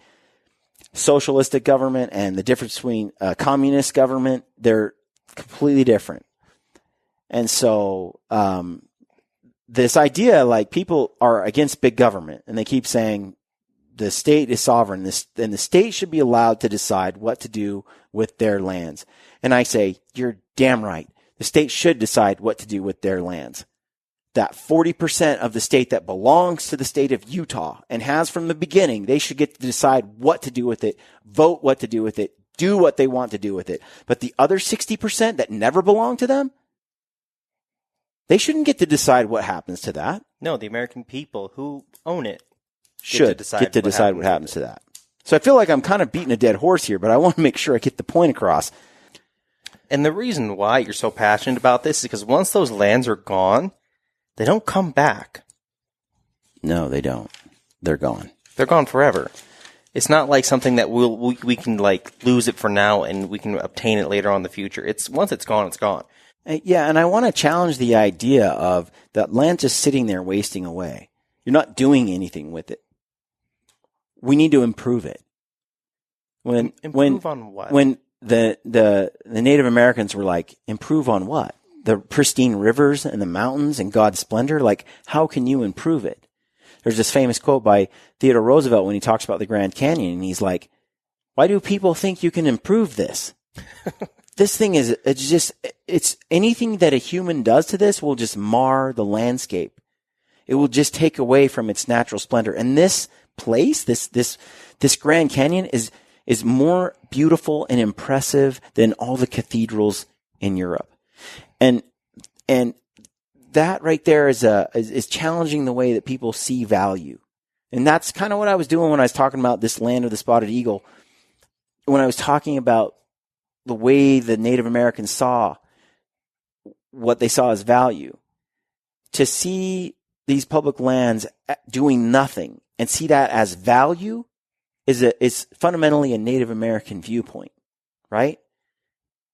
socialistic government, and the difference between a communist government. They're completely different. And so, this idea, like, people are against big government, and they keep saying the state is sovereign, and the state should be allowed to decide what to do with their lands. And I say, you're damn right. The state should decide what to do with their lands. That 40% of the state that belongs to the state of Utah and has from the beginning, they should get to decide what to do with it, vote what to do with it, do what they want to do with it. But the other 60% that never belong to them, they shouldn't get to decide what happens to that. No, the American people who own it Should get to decide what happens to that. So I feel like I'm kind of beating a dead horse here, but I want to make sure I get the point across. And the reason why you're so passionate about this is because once those lands are gone, they don't come back. No, they don't. They're gone. They're gone forever. It's not like something that we can like lose it for now and we can obtain it later on in the future. It's once it's gone, it's gone. Yeah, and I want to challenge the idea of that land just sitting there wasting away. You're not doing anything with it. We need to improve it. Improve on what? When the Native Americans were like, improve on what? The pristine rivers and the mountains and God's splendor? Like, how can you improve it? There's this famous quote by Theodore Roosevelt when he talks about the Grand Canyon, and he's like, why do people think you can improve this? This thing it's anything that a human does to this will just mar the landscape. It will just take away from its natural splendor. And this place, this Grand Canyon is more beautiful and impressive than all the cathedrals in Europe. And that right there is challenging the way that people see value. And that's kind of what I was doing when I was talking about this land of the spotted eagle. When I was talking about the way the Native Americans saw what they saw as value, to see these public lands doing nothing and see that as value is fundamentally a Native American viewpoint, right?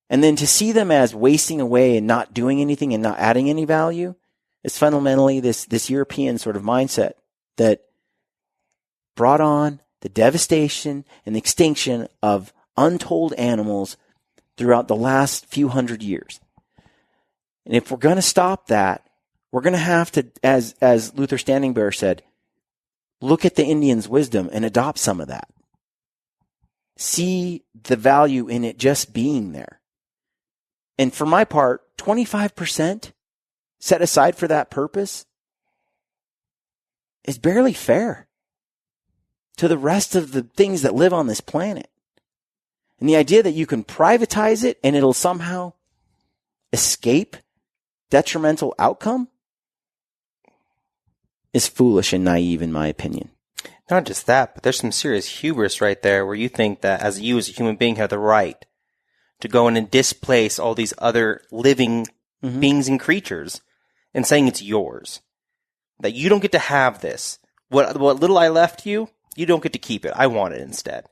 And then to see them as wasting away and not doing anything and not adding any value is fundamentally this European sort of mindset that brought on the devastation and the extinction of untold animals throughout the last few hundred years. And if we're going to stop that, we're going to have to, as Luther Standing Bear said, look at the Indians' wisdom and adopt some of that. See the value in it just being there. And for my part, 25% set aside for that purpose is barely fair to the rest of the things that live on this planet. And the idea that you can privatize it and it'll somehow escape detrimental outcome is foolish and naive, in my opinion. Not just that, but there's some serious hubris right there where you think that as a human being have the right to go in and displace all these other living beings and creatures and saying it's yours. That you don't get to have this. What little I left you, you don't get to keep it. I want it instead.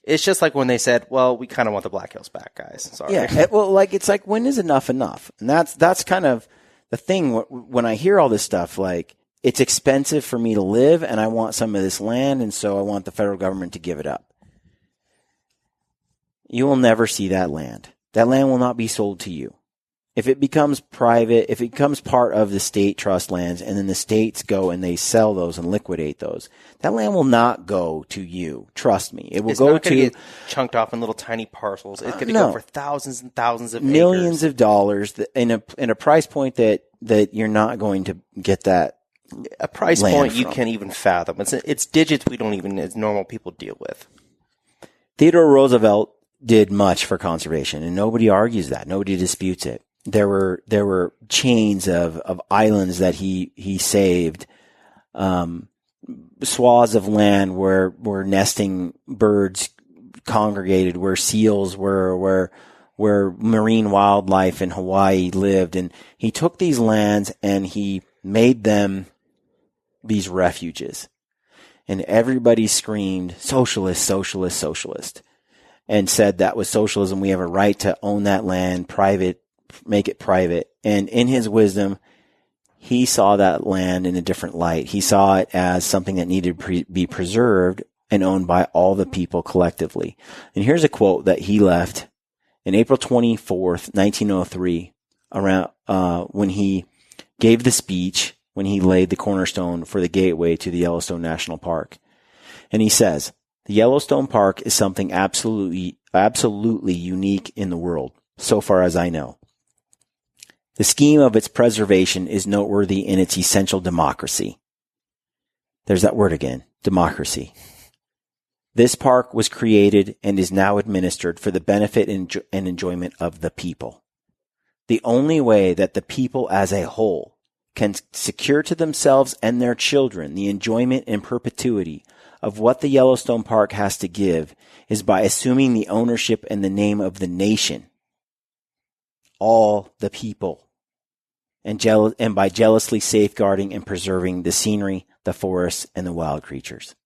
It's just like when they said, well, we kind of want the Black Hills back, guys. Sorry. Yeah, well, like, it's like, when is enough enough? And that's kind of the thing when I hear all this stuff, like, it's expensive for me to live and I want some of this land, and so I want the federal government to give it up. You will never see that land. That land will not be sold to you. If it becomes private, if it becomes part of the state trust lands, and then the states go and they sell those and liquidate those, that land will not go to you. Trust me. It will It's go not gonna to get chunked off in little tiny parcels. It's going to no. go for thousands and thousands of millions acres. of dollars in a price point that you're not going to get that. A price land point you from. can't even fathom. It's digits we don't even, as normal people, deal with. Theodore Roosevelt did much for conservation, and nobody argues that. Nobody disputes it. There were chains of islands that he saved, swaths of land where nesting birds congregated, where seals were, where marine wildlife in Hawaii lived, and he took these lands and he made them these refuges. And everybody screamed, socialist, socialist, socialist, and said that was socialism. We have a right to own that land, make it private. And in his wisdom, he saw that land in a different light. He saw it as something that needed to be preserved and owned by all the people collectively. And here's a quote that he left in April 24th, 1903, around when he gave the speech, when he laid the cornerstone for the gateway to the Yellowstone National Park. And he says, "The Yellowstone Park is something absolutely unique in the world, so far as I know. The scheme of its preservation is noteworthy in its essential democracy." There's that word again, democracy. "This park was created and is now administered for the benefit and enjoyment of the people. The only way that the people as a whole can secure to themselves and their children the enjoyment and perpetuity of what the Yellowstone Park has to give is by assuming the ownership and the name of the nation, all the people, and by jealously safeguarding and preserving the scenery, the forests, and the wild creatures.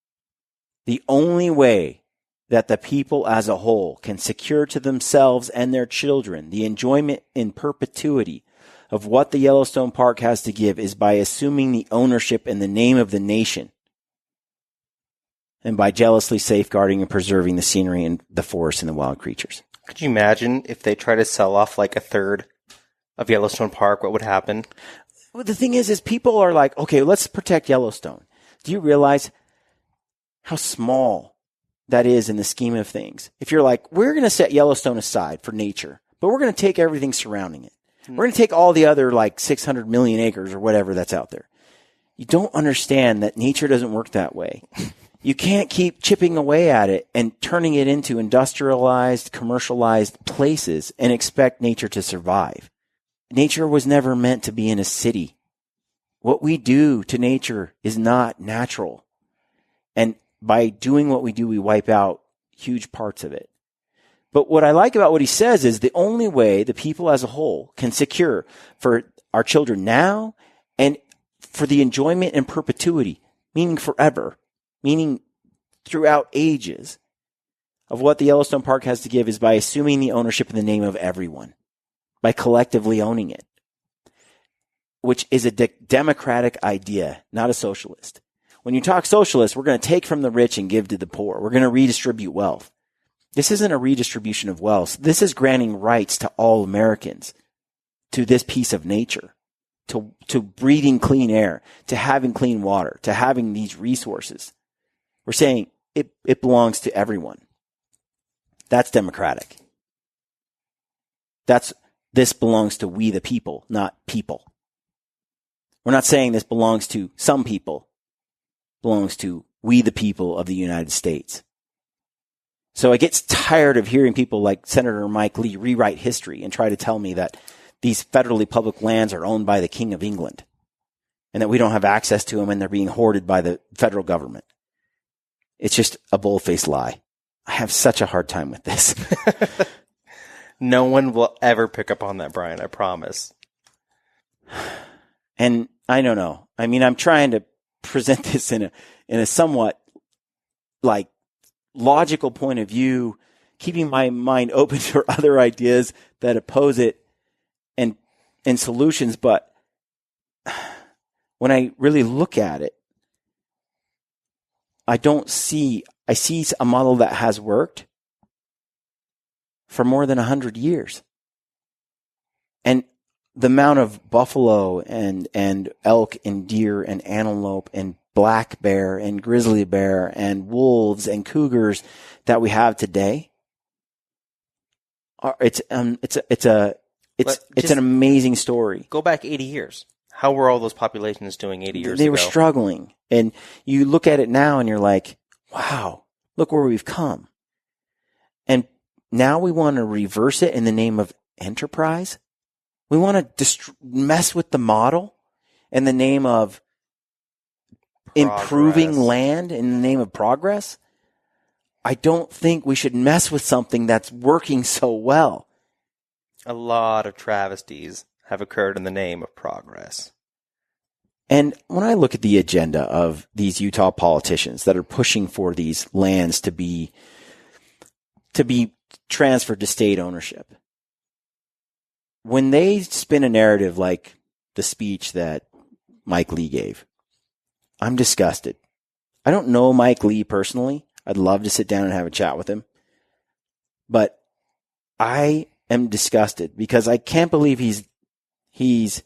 The only way that the people as a whole can secure to themselves and their children the enjoyment in perpetuity of what the Yellowstone Park has to give is by assuming the ownership and the name of the nation, and by jealously safeguarding and preserving the scenery and the forests and the wild creatures." Could you imagine if they try to sell off like a third of Yellowstone Park, what would happen? Well, the thing is people are like, okay, let's protect Yellowstone. Do you realize how small that is in the scheme of things? If you're like, we're going to set Yellowstone aside for nature, but we're going to take everything surrounding it. We're going to take all the other like 600 million acres or whatever that's out there. You don't understand that nature doesn't work that way. You can't keep chipping away at it and turning it into industrialized, commercialized places and expect nature to survive. Nature was never meant to be in a city. What we do to nature is not natural. And by doing what we do, we wipe out huge parts of it. But what I like about what he says is the only way the people as a whole can secure for our children now and for the enjoyment and perpetuity, meaning forever, meaning throughout ages, of what the Yellowstone Park has to give is by assuming the ownership in the name of everyone, by collectively owning it, which is a democratic idea, not a socialist. When you talk socialist, we're going to take from the rich and give to the poor. We're going to redistribute wealth. This isn't a redistribution of wealth. This is granting rights to all Americans, to this piece of nature, to breathing clean air, to having clean water, to having these resources. We're saying it belongs to everyone. That's democratic. This belongs to we the people, not people. We're not saying this belongs to some people. It belongs to we the people of the United States. So I get tired of hearing people like Senator Mike Lee rewrite history and try to tell me that these federally public lands are owned by the King of England and that we don't have access to them and they're being hoarded by the federal government. It's just a bold-faced lie. I have such a hard time with this. No one will ever pick up on that, Brian. I promise. And I don't know. I mean, I'm trying to present this in a somewhat like logical point of view, keeping my mind open to other ideas that oppose it and solutions. But when I really look at it, I see a model that has worked for more than 100 years. And the amount of buffalo and elk and deer and antelope and black bear and grizzly bear and wolves and cougars that we have today, it's an amazing story. Go back 80 years. How were all those populations doing 80 years ago? They were struggling. And you look at it now and you're like, wow, look where we've come. And now we want to reverse it in the name of enterprise. We want to mess with the model in the name of improving land, in the name of progress. I don't think we should mess with something that's working so well. A lot of travesties have occurred in the name of progress. And when I look at the agenda of these Utah politicians that are pushing for these lands to be transferred to state ownership, when they spin a narrative like the speech that Mike Lee gave, I'm disgusted. I don't know Mike Lee personally. I'd love to sit down and have a chat with him. But I am disgusted because I can't believe he's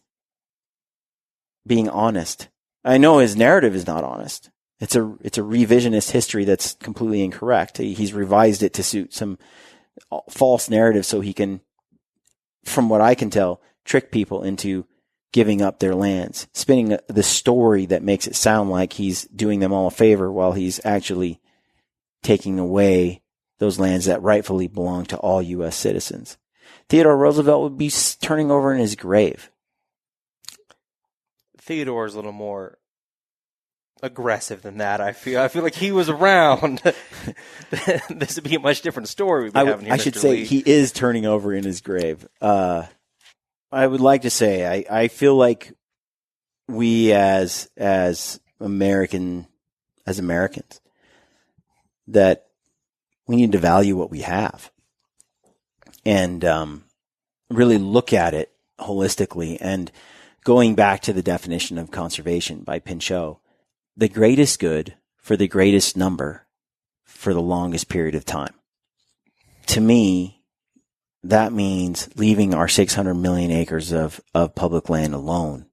being honest. I know his narrative is not honest. It's a revisionist history that's completely incorrect. He's revised it to suit some false narrative so he can, from what I can tell, trick people into giving up their lands, spinning the story that makes it sound like he's doing them all a favor while he's actually taking away those lands that rightfully belong to all U.S. citizens. Theodore Roosevelt would be turning over in his grave. Theodore is a little more aggressive than that. I feel like he was around. This would be a much different story we'd be having here. I should say he is turning over in his grave. I would like to say I feel like we as Americans that we need to value what we have and really look at it holistically. And going back to the definition of conservation by Pinchot, the greatest good for the greatest number for the longest period of time. To me, that means leaving our 600 million acres of public land alone,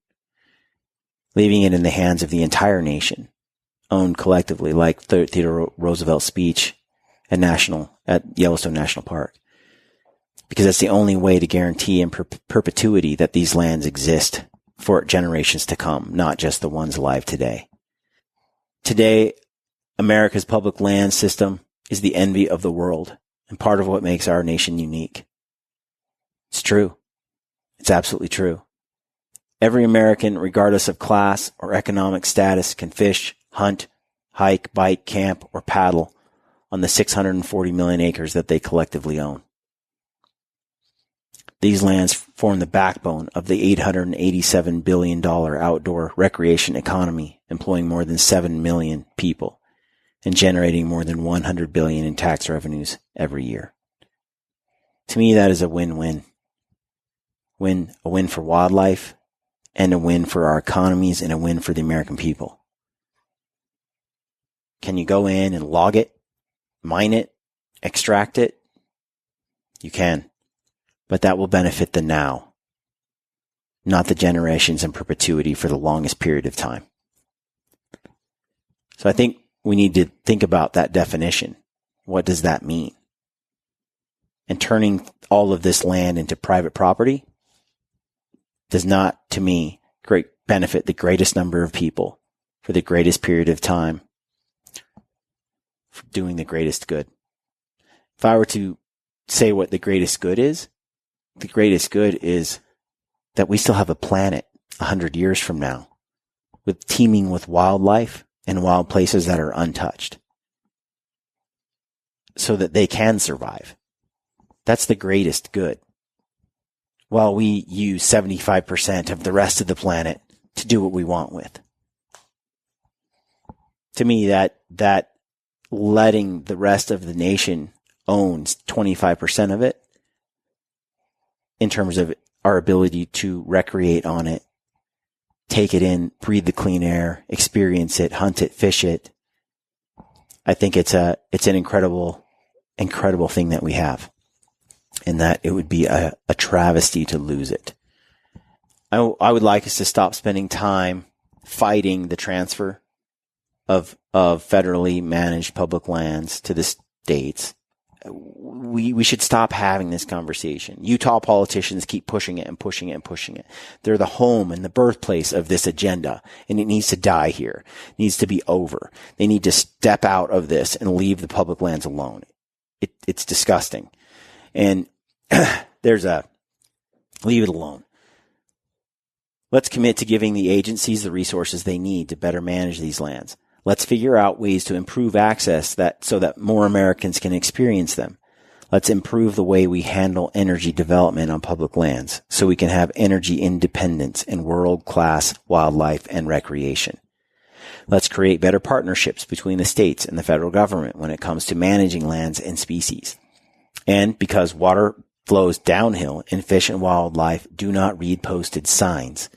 leaving it in the hands of the entire nation, owned collectively, like Theodore Roosevelt's speech at Yellowstone National Park. Because that's the only way to guarantee in perpetuity that these lands exist for generations to come, not just the ones alive today. Today, America's public land system is the envy of the world and part of what makes our nation unique. It's true. It's absolutely true. Every American, regardless of class or economic status, can fish, hunt, hike, bike, camp, or paddle on the 640 million acres that they collectively own. These lands form the backbone of the $887 billion outdoor recreation economy, employing more than 7 million people and generating more than $100 billion in tax revenues every year. To me, that is a win-win. A win for wildlife, and a win for our economies, and a win for the American people. Can you go in and log it, mine it, extract it? You can. But that will benefit the now, not the generations in perpetuity for the longest period of time. So I think we need to think about that definition. What does that mean? And turning all of this land into private property does not, to me, benefit the greatest number of people for the greatest period of time, for doing the greatest good. If I were to say what the greatest good is, the greatest good is that we still have a planet 100 years from now with teeming with wildlife and wild places that are untouched so that they can survive. That's the greatest good. While we use 75% of the rest of the planet to do what we want with. To me, that letting the rest of the nation owns 25% of it in terms of our ability to recreate on it, take it in, breathe the clean air, experience it, hunt it, fish it. I think it's an incredible thing that we have, and that it would be a travesty to lose it. I would like us to stop spending time fighting the transfer of federally managed public lands to the states. We should stop having this conversation. Utah politicians keep pushing it and pushing it and pushing it. They're the home and the birthplace of this agenda, and it needs to die here. It needs to be over. They need to step out of this and leave the public lands alone. It's disgusting. And leave it alone. Let's commit to giving the agencies the resources they need to better manage these lands. Let's figure out ways to improve access so that more Americans can experience them. Let's improve the way we handle energy development on public lands so we can have energy independence and world-class wildlife and recreation. Let's create better partnerships between the states and the federal government when it comes to managing lands and species. And because water flows downhill and fish and wildlife do not read posted signs,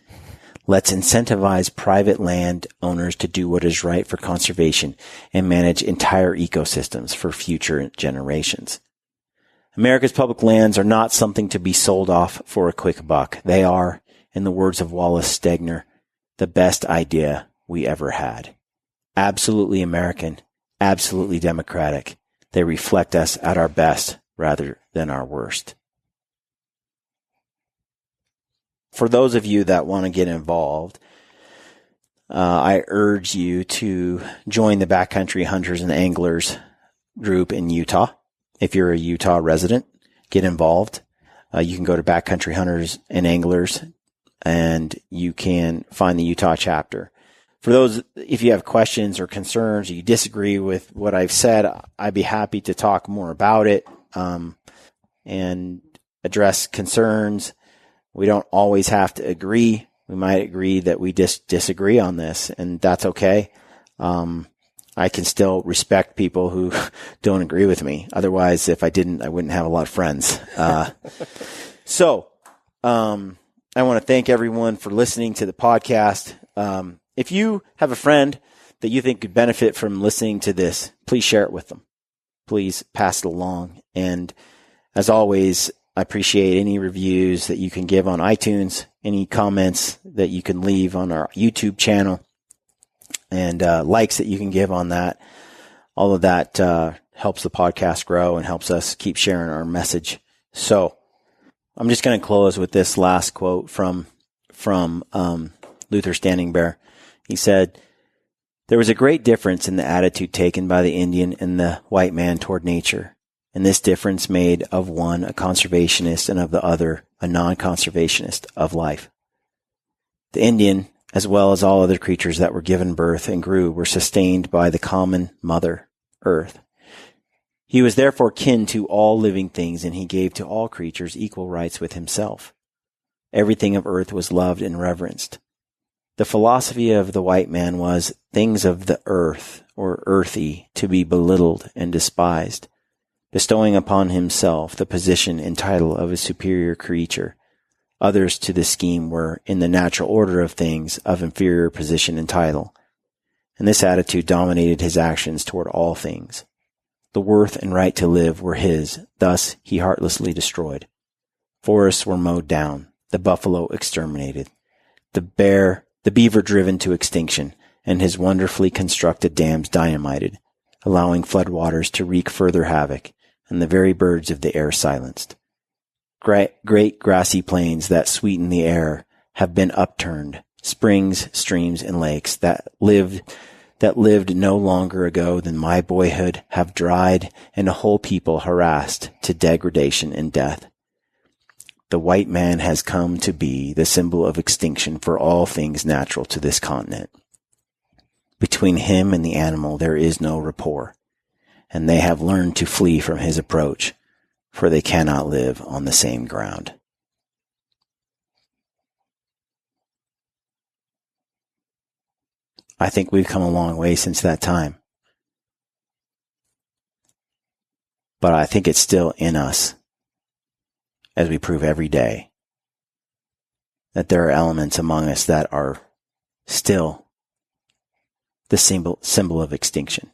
let's incentivize private land owners to do what is right for conservation and manage entire ecosystems for future generations. America's public lands are not something to be sold off for a quick buck. They are, in the words of Wallace Stegner, the best idea we ever had. Absolutely American, absolutely democratic. They reflect us at our best rather than our worst. For those of you that want to get involved, I urge you to join the Backcountry Hunters and Anglers group in Utah. If you're a Utah resident, get involved. You can go to Backcountry Hunters and Anglers, and you can find the Utah chapter. For those, if you have questions or concerns, or you disagree with what I've said, I'd be happy to talk more about it and address concerns. We don't always have to agree. We might agree that we disagree on this, and that's okay. I can still respect people who don't agree with me. Otherwise, if I didn't, I wouldn't have a lot of friends. So I want to thank everyone for listening to the podcast. If you have a friend that you think could benefit from listening to this, please share it with them. Please pass it along. And as always, I appreciate any reviews that you can give on iTunes, any comments that you can leave on our YouTube channel, and likes that you can give on that. All of that helps the podcast grow and helps us keep sharing our message. So I'm just going to close with this last quote from Luther Standing Bear. He said, "There was a great difference in the attitude taken by the Indian and the white man toward nature. And this difference made of one a conservationist and of the other a non-conservationist of life. The Indian, as well as all other creatures that were given birth and grew, were sustained by the common mother, earth. He was therefore kin to all living things, and he gave to all creatures equal rights with himself. Everything of earth was loved and reverenced. The philosophy of the white man was things of the earth, or earthy, to be belittled and despised, bestowing upon himself the position and title of a superior creature. Others to the scheme were, in the natural order of things, of inferior position and title, and this attitude dominated his actions toward all things. The worth and right to live were his, thus he heartlessly destroyed. Forests were mowed down, the buffalo exterminated, the beaver driven to extinction, and his wonderfully constructed dams dynamited, allowing floodwaters to wreak further havoc, and the very birds of the air silenced. Great grassy plains that sweeten the air have been upturned, springs, streams, and lakes that lived no longer ago than my boyhood have dried, and a whole people harassed to degradation and death. The white man has come to be the symbol of extinction for all things natural to this continent. Between him and the animal there is no rapport, and they have learned to flee from his approach, for they cannot live on the same ground. I think we've come a long way since that time. But I think it's still in us, as we prove every day, that there are elements among us that are still the symbol of extinction.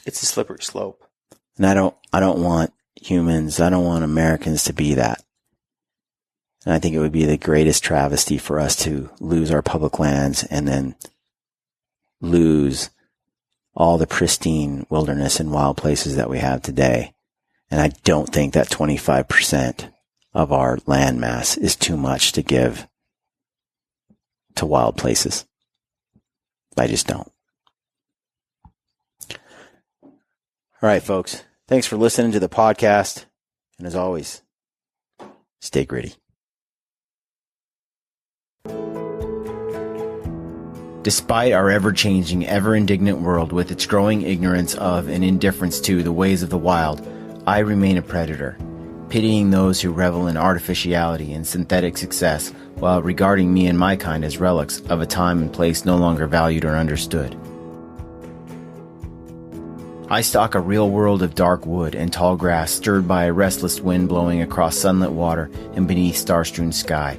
It's a slippery slope. And I don't want humans, I don't want Americans to be that. And I think it would be the greatest travesty for us to lose our public lands and then lose all the pristine wilderness and wild places that we have today. And I don't think that 25% of our land mass is too much to give to wild places. I just don't. All right, folks. Thanks for listening to the podcast. And as always, stay gritty. Despite our ever-changing, ever-indignant world with its growing ignorance of and indifference to the ways of the wild, I remain a predator, pitying those who revel in artificiality and synthetic success while regarding me and my kind as relics of a time and place no longer valued or understood. I stalk a real world of dark wood and tall grass stirred by a restless wind blowing across sunlit water and beneath star-strewn sky.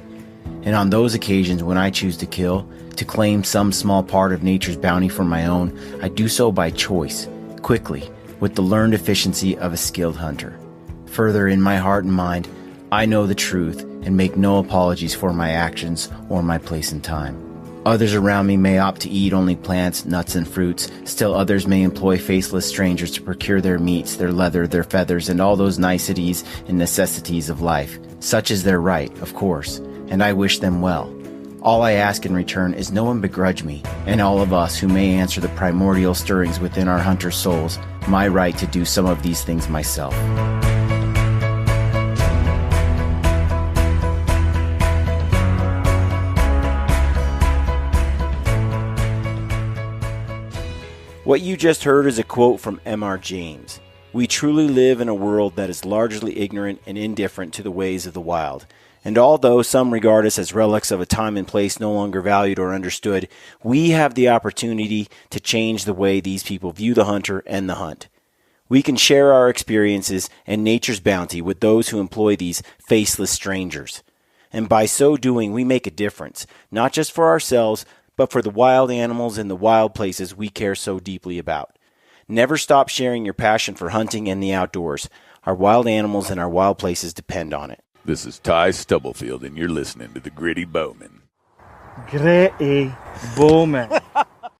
And on those occasions when I choose to kill, to claim some small part of nature's bounty for my own, I do so by choice, quickly, with the learned efficiency of a skilled hunter. Further, in my heart and mind, I know the truth and make no apologies for my actions or my place in time. Others around me may opt to eat only plants, nuts, and fruits. Still others may employ faceless strangers to procure their meats, their leather, their feathers, and all those niceties and necessities of life. Such is their right, of course, and I wish them well. All I ask in return is no one begrudge me, and all of us who may answer the primordial stirrings within our hunters' souls, my right to do some of these things myself. What you just heard is a quote from M.R. James. We truly live in a world that is largely ignorant and indifferent to the ways of the wild. And although some regard us as relics of a time and place no longer valued or understood, we have the opportunity to change the way these people view the hunter and the hunt. We can share our experiences and nature's bounty with those who employ these faceless strangers. And by so doing, we make a difference, not just for ourselves, but for the wild animals and the wild places we care so deeply about. Never stop sharing your passion for hunting and the outdoors. Our wild animals and our wild places depend on it. This is Ty Stubblefield, and you're listening to The Gritty Bowman. Gritty Bowman.